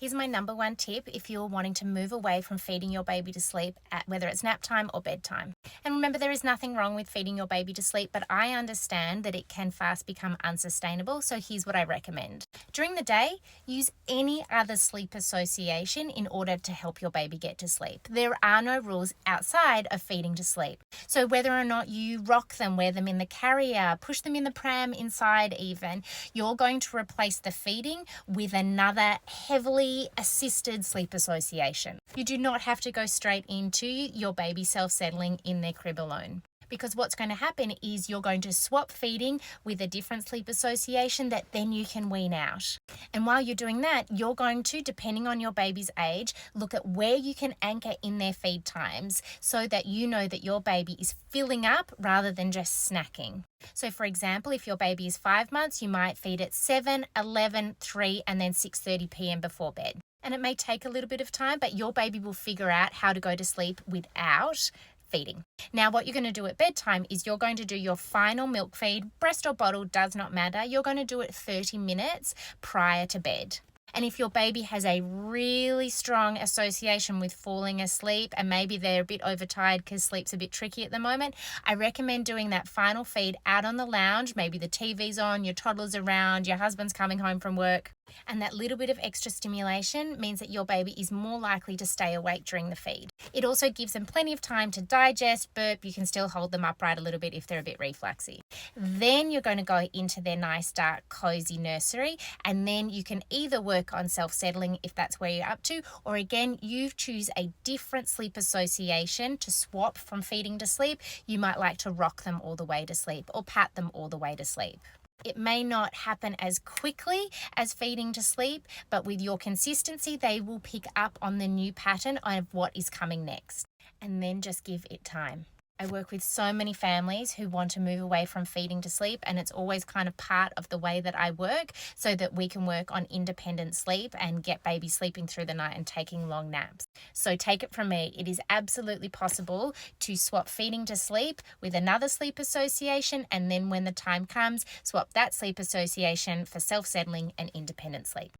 Here's my number one tip if you're wanting to move away from feeding your baby to sleep at whether it's nap time or bedtime. And remember, there is nothing wrong with feeding your baby to sleep, but I understand that it can fast become unsustainable, so here's what I recommend. During the day, use any other sleep association in order to help your baby get to sleep. There are no rules outside of feeding to sleep. So whether or not you rock them, wear them in the carrier, push them in the pram inside even, you're going to replace the feeding with another heavily assisted sleep association. You do not have to go straight into your baby self-settling in their crib alone. Because what's going to happen is you're going to swap feeding with a different sleep association that then you can wean out. And while you're doing that, you're going to, depending on your baby's age, look at where you can anchor in their feed times so that you know that your baby is filling up rather than just snacking. So for example, if your baby is 5 months, you might feed at 7, 11, 3, and then 6:30 p.m. before bed. And it may take a little bit of time, but your baby will figure out how to go to sleep without feeding. Now, what you're going to do at bedtime is you're going to do your final milk feed, breast or bottle, does not matter. You're going to do it 30 minutes prior to bed. And if your baby has a really strong association with falling asleep and maybe they're a bit overtired because sleep's a bit tricky at the moment, I recommend doing that final feed out on the lounge. Maybe the TV's on, your toddler's around, your husband's coming home from work. And that little bit of extra stimulation means that your baby is more likely to stay awake during the feed. It also gives them plenty of time to digest, burp. You can still hold them upright a little bit if they're a bit refluxy. Then you're going to go into their nice, dark, cozy nursery, and then you can either work on self-settling if that's where you're up to, or again, you choose a different sleep association to swap from feeding to sleep. You might like to rock them all the way to sleep or pat them all the way to sleep. It may not happen as quickly as feeding to sleep, but with your consistency, they will pick up on the new pattern of what is coming next. And then just give it time. I work with so many families who want to move away from feeding to sleep, and it's always kind of part of the way that I work so that we can work on independent sleep and get baby sleeping through the night and taking long naps. So take it from me, it is absolutely possible to swap feeding to sleep with another sleep association, and then when the time comes, swap that sleep association for self-settling and independent sleep.